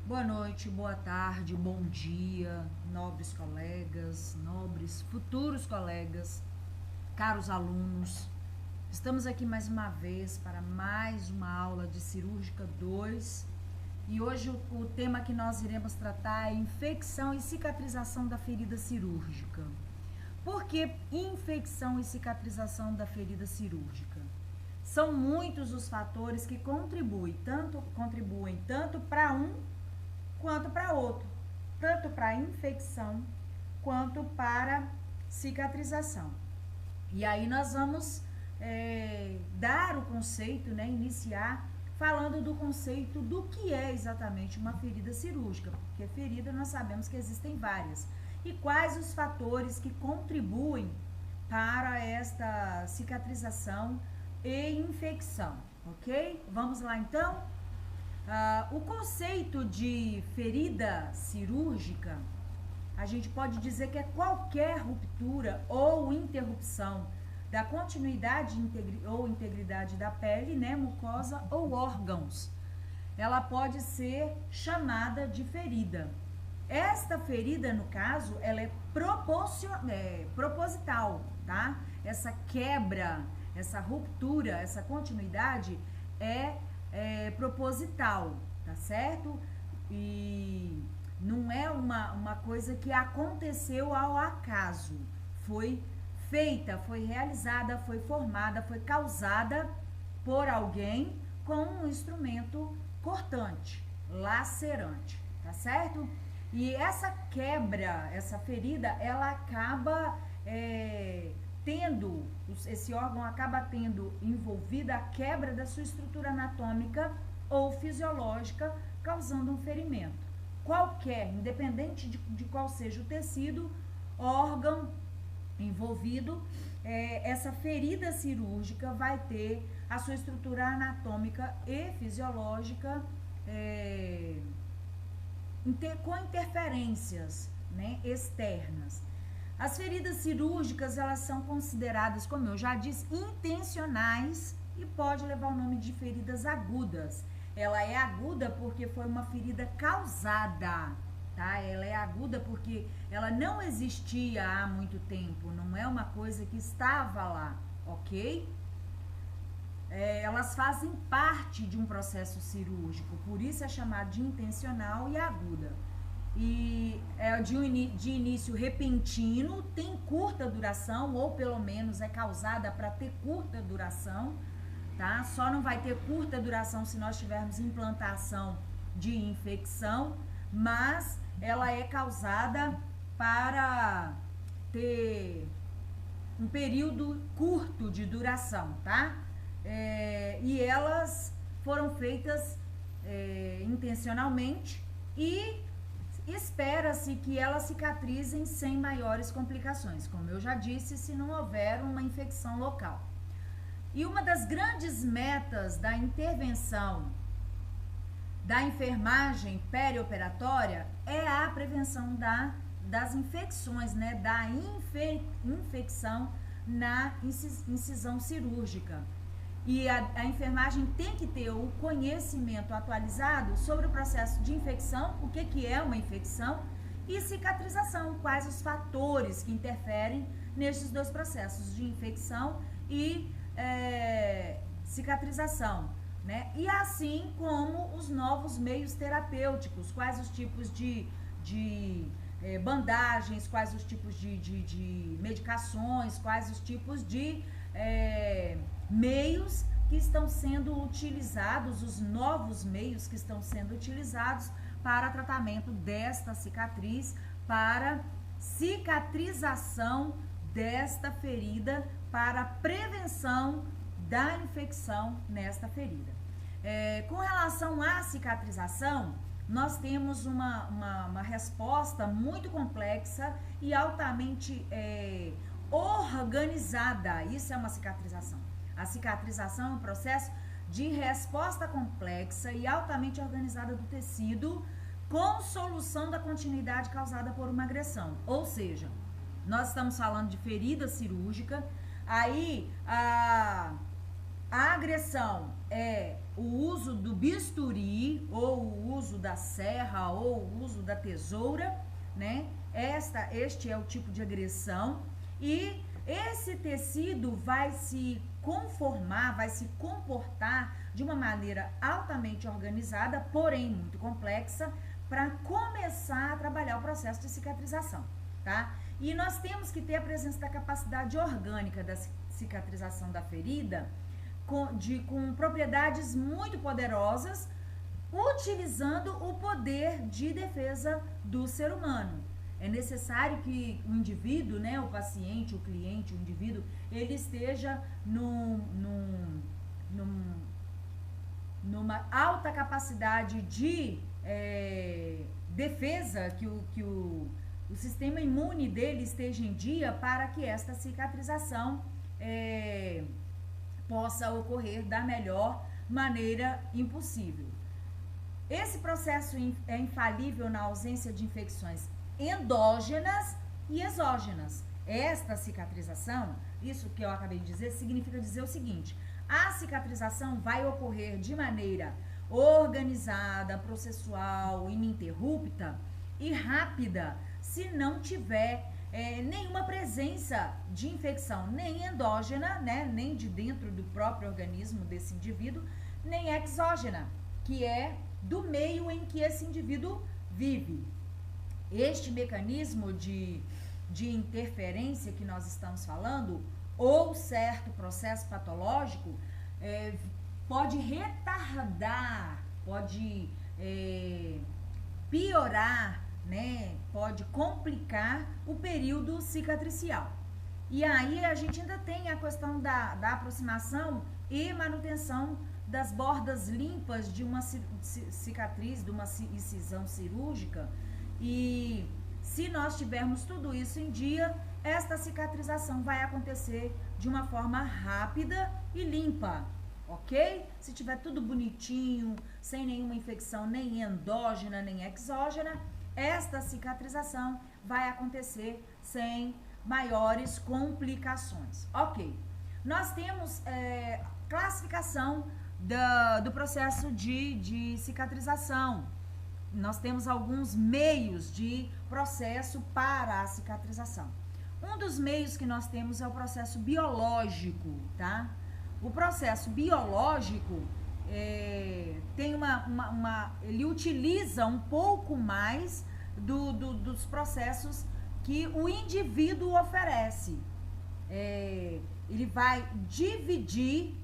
Boa noite, boa tarde, bom dia, nobres colegas, nobres futuros colegas, caros alunos. Estamos aqui mais uma vez para mais uma aula de Cirúrgica 2 e hoje o tema que nós iremos tratar é infecção e cicatrização da ferida cirúrgica. Por que infecção e cicatrização da ferida cirúrgica? São muitos os fatores que contribuem tanto para um quanto para outro, tanto para infecção quanto para cicatrização. E aí nós vamos dar o conceito, iniciar falando do conceito do que é exatamente uma ferida cirúrgica, porque ferida nós sabemos que existem várias. E quais os fatores que contribuem para esta cicatrização e infecção, ok? Vamos lá então? O conceito de ferida cirúrgica, a gente pode dizer que é qualquer ruptura ou interrupção da continuidade ou integridade da pele, mucosa ou órgãos. Ela pode ser chamada de ferida. Esta ferida, no caso, ela é proposital, tá? Essa quebra, essa ruptura, essa continuidade é proposital, tá certo? E não é uma coisa que aconteceu ao acaso. Foi feita, foi realizada, foi formada, foi causada por alguém com um instrumento cortante, lacerante, tá certo? E essa quebra, essa ferida, ela acaba esse órgão acaba tendo envolvida a quebra da sua estrutura anatômica ou fisiológica, causando um ferimento. Qualquer, independente de qual seja o tecido, órgão envolvido, essa ferida cirúrgica vai ter a sua estrutura anatômica e fisiológica com interferências externas. As feridas cirúrgicas, elas são consideradas, como eu já disse, intencionais e pode levar o nome de feridas agudas. Ela é aguda porque foi uma ferida causada, tá? Ela é aguda porque ela não existia há muito tempo, não é uma coisa que estava lá, ok? Elas fazem parte de um processo cirúrgico, por isso é chamado de intencional e aguda. E é de início repentino, tem curta duração, ou pelo menos é causada para ter curta duração, tá? Só não vai ter curta duração se nós tivermos implantação de infecção, mas ela é causada para ter um período curto de duração, tá? E elas foram feitas intencionalmente e espera-se que elas cicatrizem sem maiores complicações, como eu já disse, se não houver uma infecção local. E uma das grandes metas da intervenção da enfermagem perioperatória é a prevenção das infecções, da infecção na incisão cirúrgica. E a enfermagem tem que ter o conhecimento atualizado sobre o processo de infecção, o que é uma infecção, e cicatrização, quais os fatores que interferem nesses dois processos de infecção e cicatrização, E assim como os novos meios terapêuticos, quais os tipos de bandagens, quais os tipos de medicações, quais os tipos de meios que estão sendo utilizados, os novos meios que estão sendo utilizados para tratamento desta cicatriz, para cicatrização desta ferida, para prevenção da infecção nesta ferida. Com relação à cicatrização, nós temos uma resposta muito complexa e altamente organizada. Isso é uma cicatrização. A cicatrização é um processo de resposta complexa e altamente organizada do tecido com solução da continuidade causada por uma agressão. Ou seja, nós estamos falando de ferida cirúrgica, aí A agressão é o uso do bisturi, ou o uso da serra, ou o uso da tesoura, né? Este é o tipo de agressão. E esse tecido vai se conformar, vai se comportar de uma maneira altamente organizada, porém muito complexa, para começar a trabalhar o processo de cicatrização, tá? E nós temos que ter a presença da capacidade orgânica da cicatrização da ferida, com propriedades muito poderosas, utilizando o poder de defesa do ser humano. É necessário que o indivíduo, né, o paciente, o cliente, o indivíduo, ele esteja numa alta capacidade de defesa, que o sistema imune dele esteja em dia para que esta cicatrização possa ocorrer da melhor maneira impossível. Esse processo é infalível na ausência de infecções endógenas e exógenas. Esta cicatrização, isso que eu acabei de dizer, significa dizer o seguinte: a cicatrização vai ocorrer de maneira organizada, processual, ininterrupta e rápida, se não tiver nenhuma presença de infecção, nem endógena, né, nem de dentro do próprio organismo desse indivíduo, nem exógena, que é do meio em que esse indivíduo vive. Este mecanismo de interferência que nós estamos falando, ou certo processo patológico, pode retardar, pode piorar, né, pode complicar o período cicatricial. E aí a gente ainda tem a questão da aproximação e manutenção das bordas limpas de uma cicatriz, de uma incisão cirúrgica. E se nós tivermos tudo isso em dia, esta cicatrização vai acontecer de uma forma rápida e limpa, ok? Se tiver tudo bonitinho, sem nenhuma infecção nem endógena nem exógena, esta cicatrização vai acontecer sem maiores complicações. Ok, nós temos classificação do processo de cicatrização. Nós temos alguns meios de processo para a cicatrização. Um dos meios que nós temos é o processo biológico, tá? O processo biológico tem ele utiliza um pouco mais dos processos que o indivíduo oferece. Ele vai dividir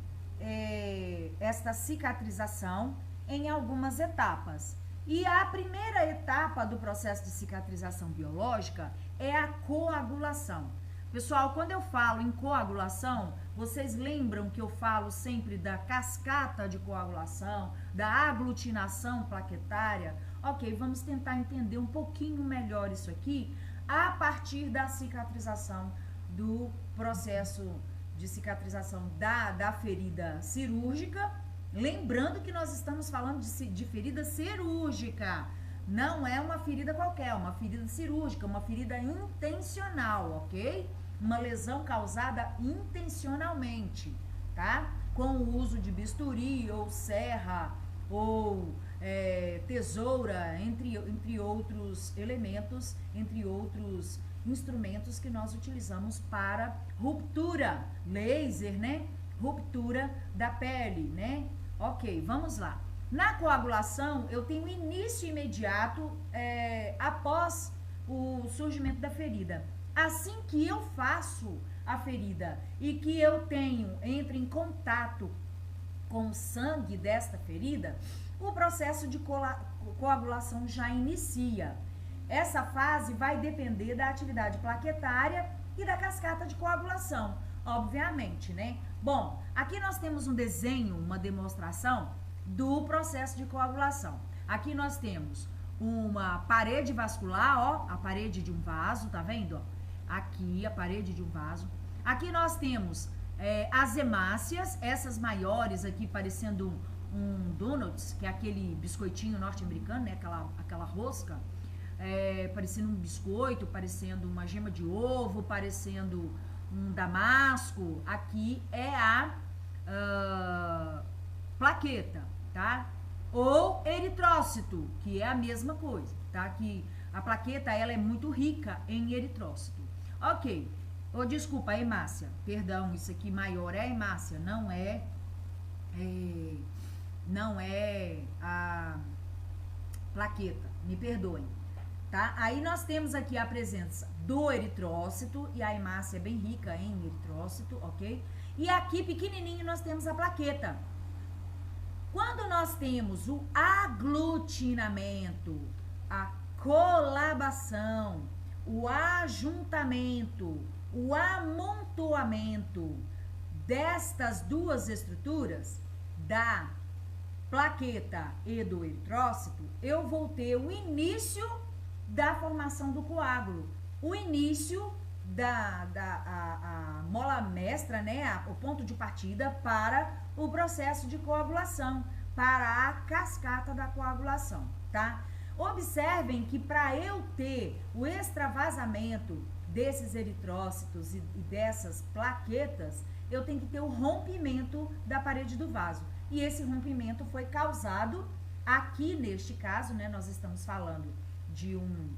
esta cicatrização em algumas etapas. E a primeira etapa do processo de cicatrização biológica é a coagulação. Pessoal, quando eu falo em coagulação, vocês lembram que eu falo sempre da cascata de coagulação, da aglutinação plaquetária? Ok, vamos tentar entender um pouquinho melhor isso aqui a partir da cicatrização, do processo de cicatrização da ferida cirúrgica. Lembrando que nós estamos falando de ferida cirúrgica, não é uma ferida qualquer, é uma ferida cirúrgica, uma ferida intencional, ok? Uma lesão causada intencionalmente, tá? Com o uso de bisturi ou serra ou tesoura, entre outros elementos, entre outros instrumentos que nós utilizamos para ruptura, laser, né? Ruptura da pele, né? Ok, vamos lá. Na coagulação, eu tenho início imediato após o surgimento da ferida. Assim que eu faço a ferida e que eu entro em contato com o sangue desta ferida, o processo de coagulação já inicia. Essa fase vai depender da atividade plaquetária e da cascata de coagulação, obviamente, né? Bom, aqui nós temos um desenho, uma demonstração do processo de coagulação. Aqui nós temos uma parede vascular, ó, a parede de um vaso, tá vendo? Aqui a parede de um vaso. Aqui nós temos as hemácias, essas maiores aqui parecendo um donuts, que é aquele biscoitinho norte-americano, né? Aquela rosca, parecendo um biscoito, parecendo uma gema de ovo, parecendo um damasco. Aqui é a plaqueta, tá? Ou eritrócito, que é a mesma coisa, tá? Que a plaqueta, ela é muito rica em eritrócito. Ok. Oh, desculpa, a hemácia. Perdão, isso aqui maior é a hemácia, não é a plaqueta. Me perdoem, tá? Aí nós temos aqui a presença do eritrócito, e a hemácia é bem rica em eritrócito, ok? E aqui, pequenininho, nós temos a plaqueta. Quando nós temos o aglutinamento, a colabação, o ajuntamento, o amontoamento destas duas estruturas, da plaqueta e do eritrócito, eu vou ter o início da formação do coágulo, o início a mola mestra, né, o ponto de partida para o processo de coagulação, para a cascata da coagulação, tá? Observem que para eu ter o extravasamento desses eritrócitos e dessas plaquetas, eu tenho que ter o rompimento da parede do vaso. E esse rompimento foi causado aqui neste caso, né? Nós estamos falando de um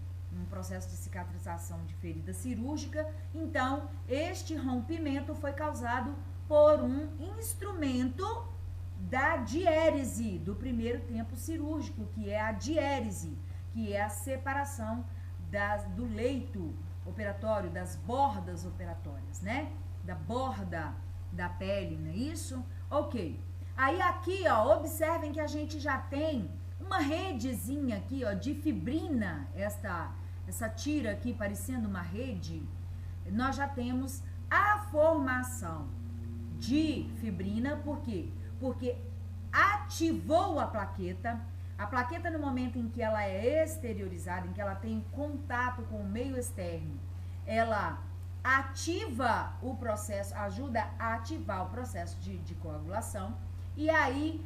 processo de cicatrização de ferida cirúrgica. Então, este rompimento foi causado por um instrumento da diérese, do primeiro tempo cirúrgico, que é a diérese, que é a separação do leito operatório, das bordas operatórias, né? Da borda da pele, não é isso? Ok. Aí aqui, ó, observem que a gente já tem uma redezinha aqui, ó, de fibrina, essa tira aqui parecendo uma rede. Nós já temos a formação de fibrina, por quê? Porque ativou a plaqueta no momento em que ela é exteriorizada, em que ela tem contato com o meio externo, ela ativa o processo, ajuda a ativar o processo de coagulação, e aí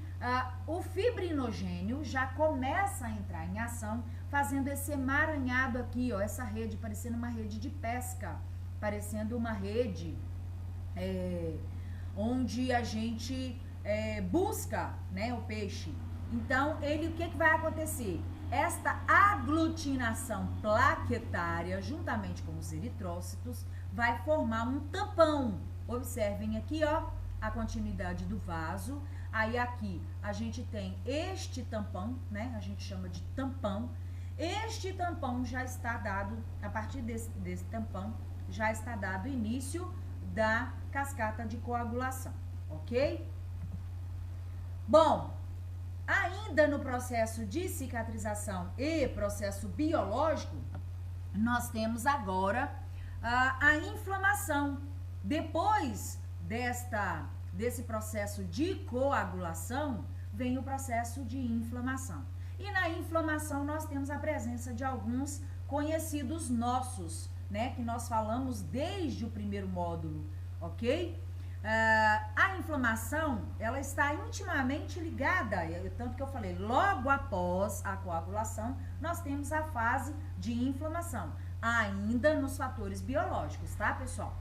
o fibrinogênio já começa a entrar em ação, fazendo esse emaranhado aqui, ó, essa rede, parecendo uma rede de pesca, parecendo uma rede onde a gente busca, né, o peixe. Então, o que vai acontecer? Esta aglutinação plaquetária, juntamente com os eritrócitos, vai formar um tampão. Observem aqui, ó, a continuidade do vaso. Aí aqui a gente tem este tampão, né? A gente chama de tampão. Este tampão já está dado, a partir desse tampão, já está dado o início da cascata de coagulação, ok? Bom, ainda no processo de cicatrização e processo biológico, nós temos agora a inflamação. Depois desse processo de coagulação, vem o processo de inflamação. E na inflamação nós temos a presença de alguns conhecidos nossos, né, que nós falamos desde o primeiro módulo, ok? A inflamação, ela está intimamente ligada, tanto que eu falei, logo após a coagulação, nós temos a fase de inflamação, ainda nos fatores biológicos, tá, pessoal?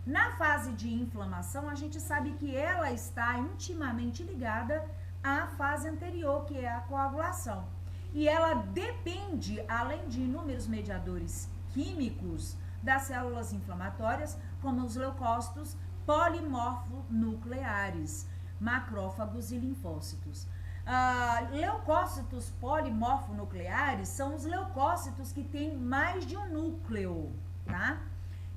Na fase de inflamação, a gente sabe que ela está intimamente ligada à fase anterior, que é a coagulação. E ela depende, além de inúmeros mediadores químicos, das células inflamatórias, como os leucócitos polimorfonucleares, macrófagos e linfócitos. Leucócitos polimorfonucleares são os leucócitos que têm mais de um núcleo, tá?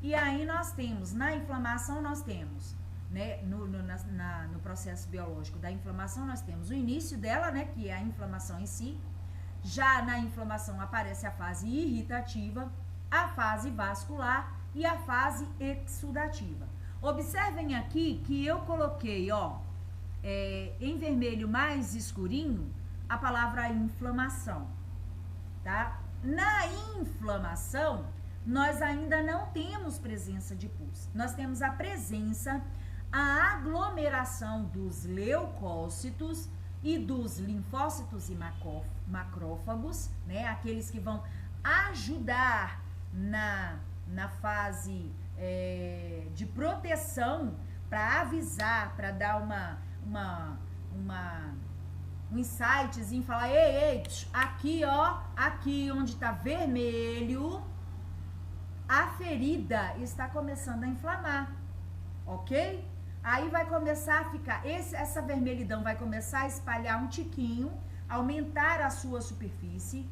E aí nós temos, na inflamação nós temos, né, no processo biológico da inflamação nós temos o início dela, né, que é a inflamação em si. Já na inflamação aparece a fase irritativa, a fase vascular e a fase exudativa. Observem aqui que eu coloquei, ó, em vermelho mais escurinho, a palavra inflamação, tá? Na inflamação, nós ainda não temos presença de pus. Nós temos a presença, a aglomeração dos leucócitos e dos linfócitos e macrófagos, né? Aqueles que vão ajudar na fase de proteção para avisar, para dar um insightzinho, falar, ei, aqui, ó, aqui onde tá vermelho, a ferida está começando a inflamar, ok? Aí vai começar a ficar, essa vermelhidão vai começar a espalhar um tiquinho, aumentar a sua superfície,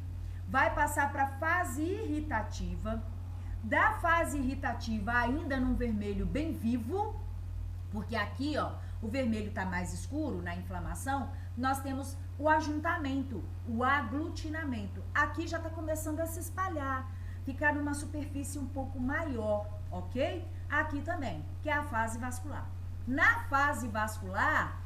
vai passar para fase irritativa, da fase irritativa ainda num vermelho bem vivo, porque aqui, ó, o vermelho tá mais escuro na inflamação, nós temos o ajuntamento, o aglutinamento. Aqui já tá começando a se espalhar, ficar numa superfície um pouco maior, ok? Aqui também, que é a fase vascular. Na fase vascular,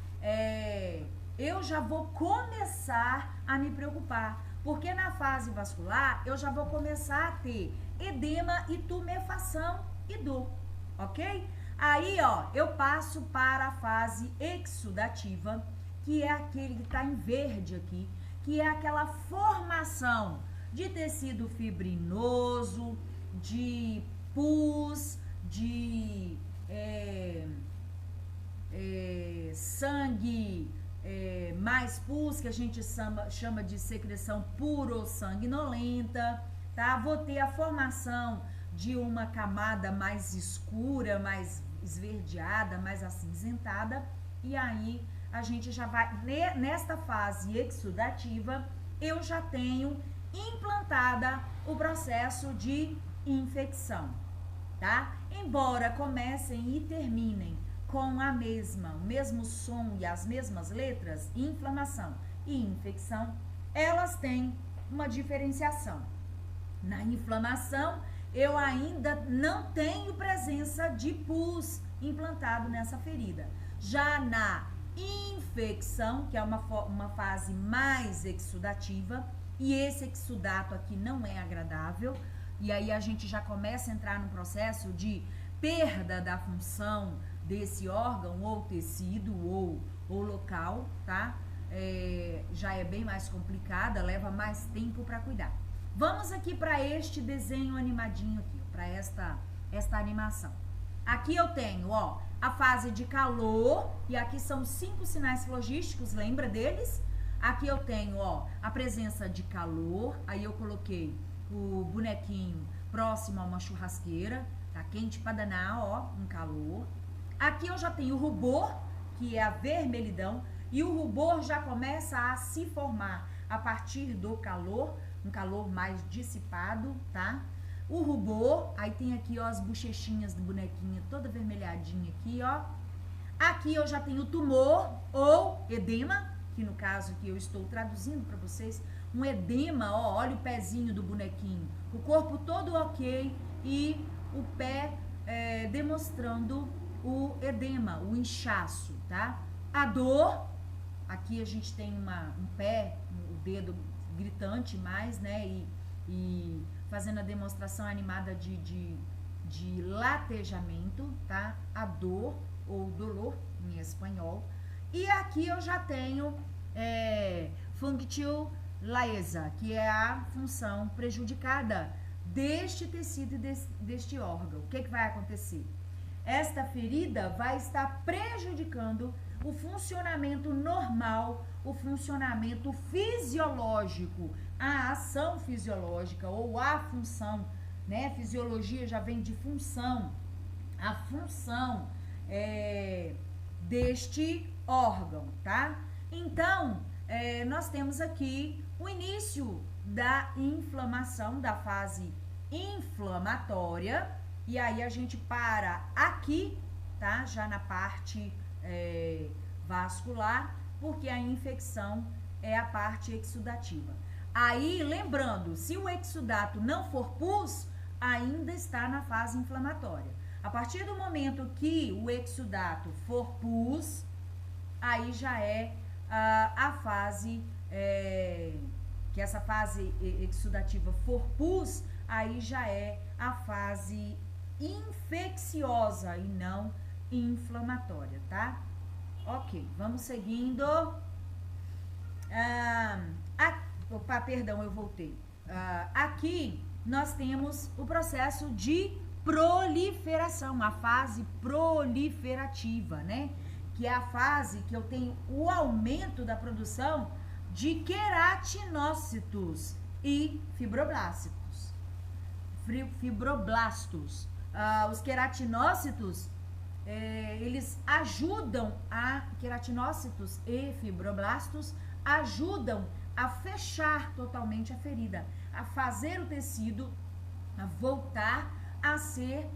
eu já vou começar a me preocupar, porque na fase vascular eu já vou começar a ter edema e tumefação e dor, ok? Aí, ó, eu passo para a fase exudativa, que é aquele que está em verde aqui, que é aquela formação de tecido fibrinoso, de pus, de sangue mais pus, que a gente chama de secreção purosanguinolenta, tá? Vou ter a formação de uma camada mais escura, mais esverdeada, mais acinzentada, e aí a gente já vai, nesta fase exudativa, eu já tenho implantada o processo de infecção, tá? Embora comecem e terminem com o mesmo som e as mesmas letras, inflamação e infecção, elas têm uma diferenciação. Na inflamação, eu ainda não tenho presença de pus implantado nessa ferida. Já na infecção, que é uma fase mais exudativa, e esse exudato aqui não é agradável, e aí a gente já começa a entrar num processo de perda da função desse órgão ou tecido ou local, tá? Já é bem mais complicada, leva mais tempo para cuidar. Vamos aqui para este desenho animadinho aqui, para esta animação. Aqui eu tenho, ó, a fase de calor, e aqui são 5 sinais logísticos, lembra deles? Aqui eu tenho, ó, a presença de calor, aí eu coloquei o bonequinho próximo a uma churrasqueira, tá quente pra danar, ó, um calor. Aqui eu já tenho o rubor, que é a vermelhidão, e o rubor já começa a se formar a partir do calor, um calor mais dissipado, tá? O rubor, aí tem aqui, ó, as bochechinhas do bonequinho toda vermelhadinha aqui, ó. Aqui eu já tenho tumor ou edema, que no caso que eu estou traduzindo para vocês, um edema, ó, olha o pezinho do bonequinho, o corpo todo ok e o pé demonstrando o edema, o inchaço, tá? A dor, aqui a gente tem um pé, o dedo gritante mais, né, e fazendo a demonstração animada de latejamento, tá? A dor ou dolor em espanhol. E aqui eu já tenho functio laesa, que é a função prejudicada deste tecido e deste órgão. O que vai acontecer? Esta ferida vai estar prejudicando o funcionamento normal, o funcionamento fisiológico, a ação fisiológica ou a função, né? Fisiologia já vem de função, a função deste órgão, tá? Então, nós temos aqui o início da inflamação, da fase inflamatória, e aí a gente para aqui, tá? Já na parte vascular, porque a infecção é a parte exudativa. Aí, lembrando, se o exudato não for pus, ainda está na fase inflamatória. A partir do momento que o exudato for pus, aí já é a fase, que essa fase exudativa for pus, aí já é a fase infecciosa e não inflamatória, tá? Ok, vamos seguindo. Perdão, eu voltei. Aqui nós temos o processo de proliferação, a fase proliferativa, né? Que é a fase que eu tenho o aumento da produção de queratinócitos e fibroblastos. Os queratinócitos, eles ajudam queratinócitos e fibroblastos ajudam a fechar totalmente a ferida, a fazer o tecido a voltar a ser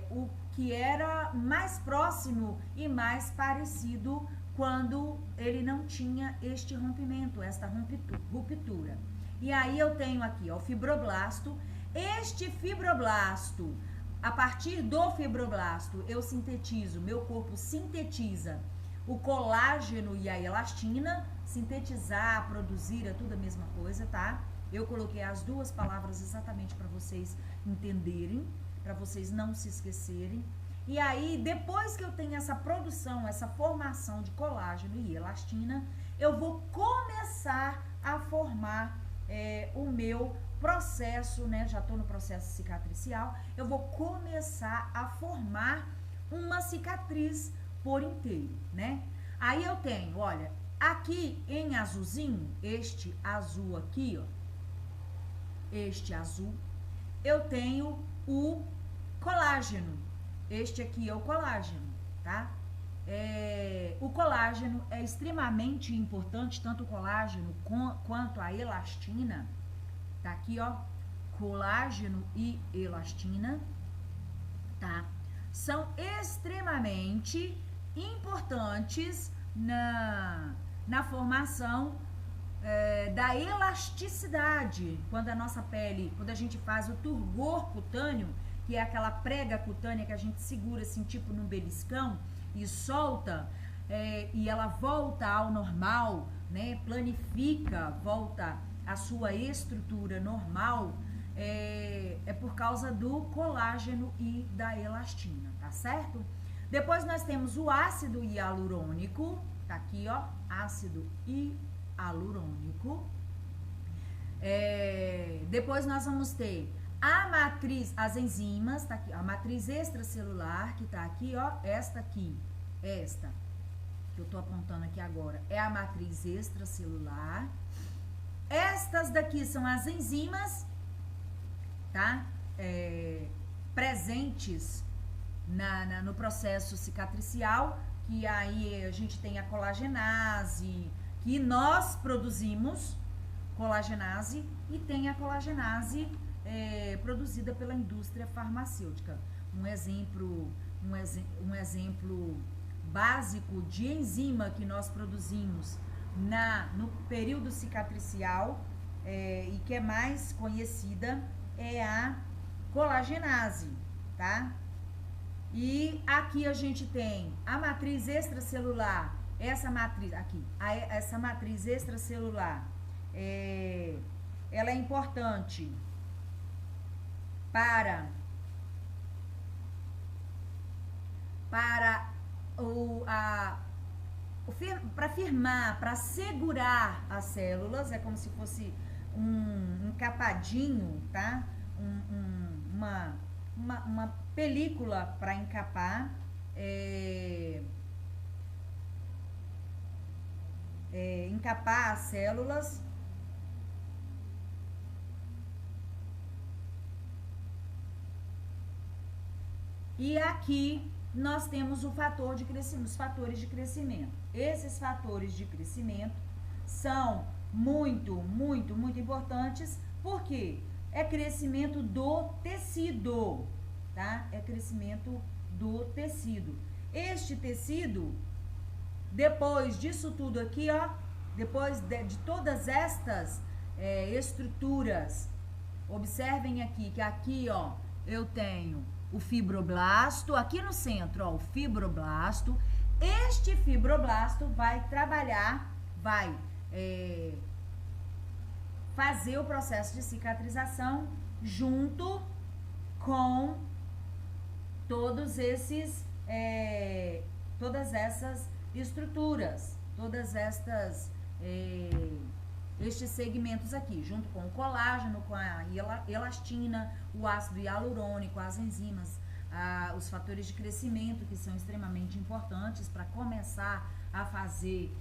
o que era mais próximo e mais parecido quando ele não tinha este rompimento, esta ruptura. E aí eu tenho aqui, ó, o fibroblasto. Este fibroblasto, a partir do fibroblasto, meu corpo sintetiza o colágeno e a elastina. Sintetizar, produzir, é tudo a mesma coisa, tá? Eu coloquei as duas palavras exatamente para vocês entenderem, para vocês não se esquecerem. E aí, depois que eu tenho essa produção, essa formação de colágeno e elastina, eu vou começar a formar o meu processo, né? Já estou no processo cicatricial, eu vou começar a formar uma cicatriz por inteiro, né? Aí eu tenho, olha, aqui em azulzinho, este azul aqui, ó, este azul, eu tenho o colágeno. Este aqui é o colágeno, tá? O colágeno é extremamente importante, tanto o colágeno quanto a elastina. Tá aqui, ó, colágeno e elastina, tá? São extremamente importantes na formação da elasticidade, quando a nossa pele, quando a gente faz o turgor cutâneo, que é aquela prega cutânea que a gente segura assim, tipo num beliscão, e solta, e ela volta ao normal, né? Planifica, volta à sua estrutura normal, é por causa do colágeno e da elastina, tá certo? Depois nós temos o ácido hialurônico, tá aqui, ó, ácido hialurônico. Depois nós vamos ter a matriz, as enzimas, tá aqui, a matriz extracelular, que tá aqui, ó, esta que eu tô apontando aqui agora, é a matriz extracelular. Estas daqui são as enzimas, tá? Presentes no processo cicatricial, que aí a gente tem a colagenase, que nós produzimos, colagenase, e tem a colagenase produzida pela indústria farmacêutica. Um exemplo básico de enzima que nós produzimos no período cicatricial e que é mais conhecida é a colagenase, tá? E aqui a gente tem a matriz extracelular, essa matriz extracelular, ela é importante para firmar, para segurar as células, é como se fosse um encapadinho, tá? Uma película para encapar, encapar as células. E aqui nós temos o fator de crescimento, os fatores de crescimento. Esses fatores de crescimento são muito, muito, muito importantes, porque é crescimento do tecido, tá? É crescimento do tecido. Este tecido, depois disso tudo aqui, ó, depois de todas estas estruturas, observem aqui, que aqui, ó, eu tenho o fibroblasto, aqui no centro, ó, o fibroblasto. Este fibroblasto vai trabalhar, vai fazer o processo de cicatrização junto com todas essas estruturas, todas estas estes segmentos aqui, junto com o colágeno, com a elastina, o ácido hialurônico, as enzimas, os fatores de crescimento, que são extremamente importantes para começar a fazer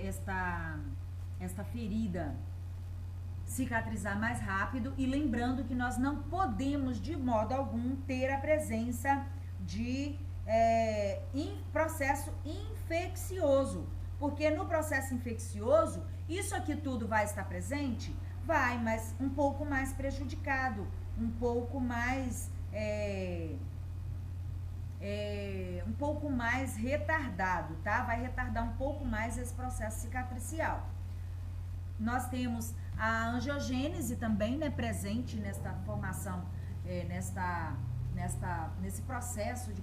esta ferida cicatrizar mais rápido. E lembrando que nós não podemos de modo algum ter a presença de processo infeccioso, porque no processo infeccioso isso aqui tudo vai estar presente, vai, mas um pouco mais prejudicado, um pouco mais um pouco mais retardado, tá? Vai retardar um pouco mais esse processo cicatricial. Nós temos a angiogênese também, né, presente nesta formação, nesse processo de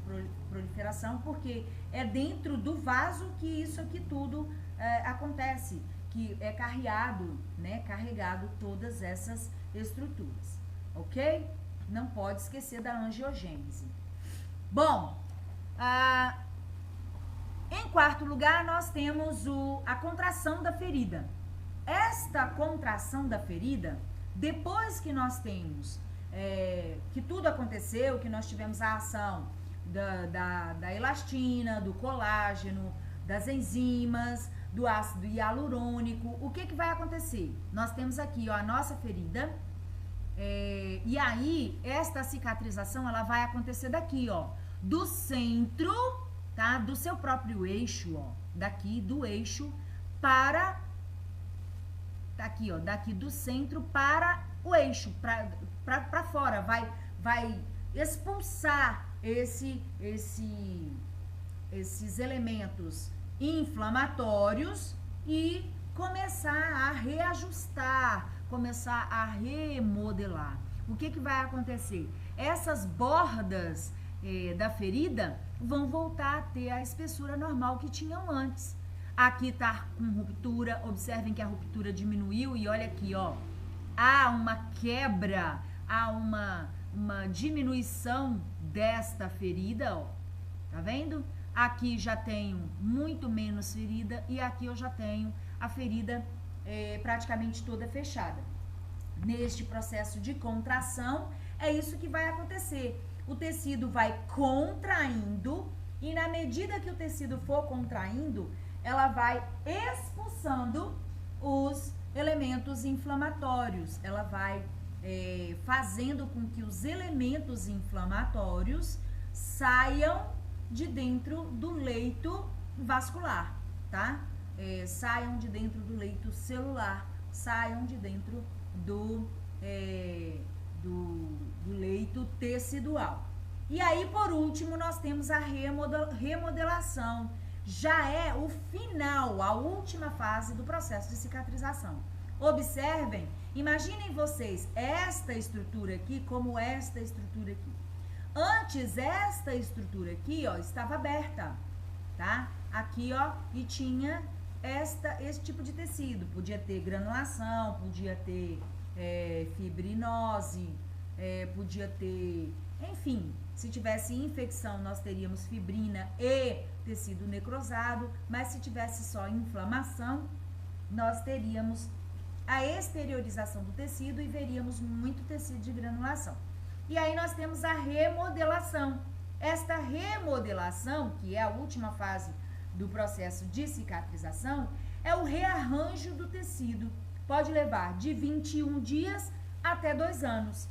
proliferação, porque é dentro do vaso que isso aqui tudo acontece, que é carregado, né, carregado todas essas estruturas, ok? Não pode esquecer da angiogênese. Bom, em quarto lugar, nós temos a contração da ferida. Esta contração da ferida, depois que nós temos, que tudo aconteceu, que nós tivemos a ação da elastina, do colágeno, das enzimas, do ácido hialurônico, o que vai acontecer? Nós temos aqui, ó, a nossa ferida, e aí esta cicatrização, ela vai acontecer daqui, ó, do centro, tá? Do seu próprio eixo, ó, daqui do eixo para... Tá aqui, ó, daqui do centro para o eixo, para fora, vai expulsar esses elementos inflamatórios e começar a reajustar, começar a remodelar. O que vai acontecer? Essas bordas da ferida vão voltar a ter a espessura normal que tinham antes. Aqui tá com ruptura, observem que a ruptura diminuiu e olha aqui, ó, há uma quebra, há uma diminuição desta ferida, ó, tá vendo? Aqui já tenho muito menos ferida e aqui eu já tenho a ferida praticamente toda fechada. Neste processo de contração, é isso que vai acontecer. O tecido vai contraindo e na medida que o tecido for contraindo, ela vai expulsando os elementos inflamatórios, ela vai fazendo com que os elementos inflamatórios saiam de dentro do leito vascular, tá? Saiam de dentro do leito celular, saiam de dentro do leito tecidual. E aí, por último, nós temos a remodelação. Já é o final, a última fase do processo de cicatrização. Observem, imaginem vocês esta estrutura aqui como esta estrutura aqui. Antes, esta estrutura aqui, ó, estava aberta, tá? Aqui, ó, e tinha esse tipo de tecido. Podia ter granulação, podia ter fibrinose, podia ter, enfim, se tivesse infecção, nós teríamos fibrina e tecido necrosado, mas se tivesse só inflamação, nós teríamos a exteriorização do tecido e veríamos muito tecido de granulação. E aí nós temos a remodelação. Esta remodelação, que é a última fase do processo de cicatrização, é o rearranjo do tecido. Pode levar de 21 dias até 2 anos.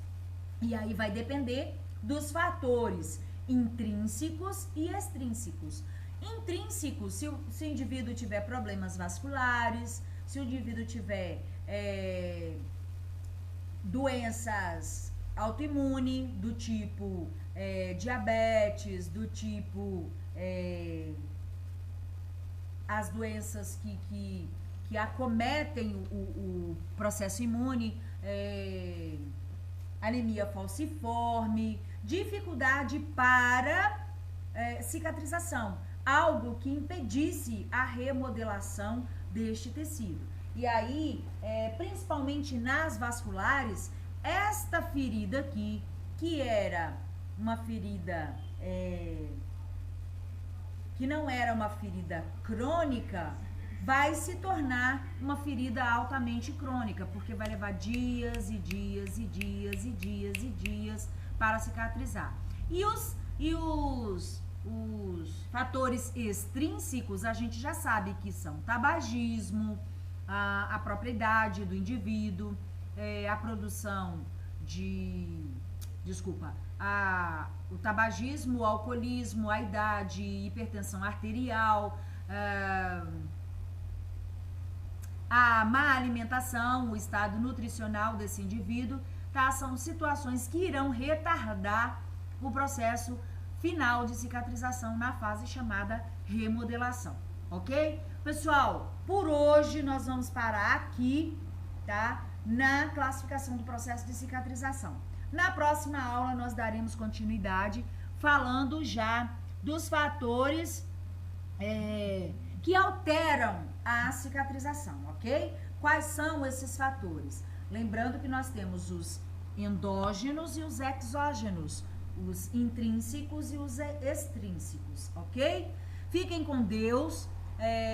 E aí vai depender dos fatores intrínsecos e extrínsecos. Intrínsecos, se o indivíduo tiver problemas vasculares, se o indivíduo tiver doenças autoimunes, do tipo diabetes, do tipo as doenças que acometem o processo imune, anemia falciforme, dificuldade para cicatrização, algo que impedisse a remodelação deste tecido. E aí, principalmente nas vasculares, esta ferida aqui, que era uma ferida, que não era uma ferida crônica, vai se tornar uma ferida altamente crônica, porque vai levar dias e dias e dias e dias e dias para cicatrizar. E os fatores extrínsecos, a gente já sabe que são tabagismo, a própria idade do indivíduo, a produção de... Desculpa, o tabagismo, o alcoolismo, a idade, hipertensão arterial, a má alimentação, o estado nutricional desse indivíduo, tá? São situações que irão retardar o processo final de cicatrização na fase chamada remodelação, ok? Pessoal, por hoje nós vamos parar aqui, tá? Na classificação do processo de cicatrização. Na próxima aula nós daremos continuidade falando já dos fatores que alteram a cicatrização, ok? Quais são esses fatores? Lembrando que nós temos os endógenos e os exógenos, os intrínsecos e os extrínsecos, ok? Fiquem com Deus,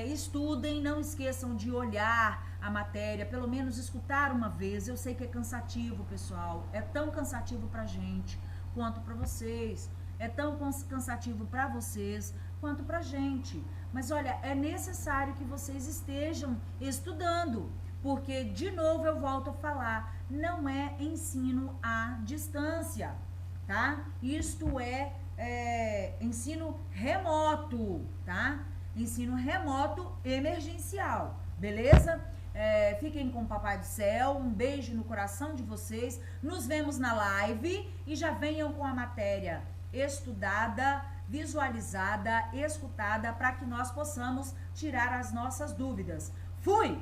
estudem, não esqueçam de olhar a matéria, pelo menos escutar uma vez. Eu sei que é cansativo, pessoal, é tão cansativo pra gente quanto pra vocês, é tão cansativo pra vocês quanto pra gente. Mas olha, é necessário que vocês estejam estudando, porque, de novo, eu volto a falar, não é ensino à distância, tá? Isto é ensino remoto, tá? Ensino remoto emergencial, beleza? Fiquem com o Papai do Céu, um beijo no coração de vocês, nos vemos na live e já venham com a matéria estudada, visualizada, escutada, para que nós possamos tirar as nossas dúvidas. Fui!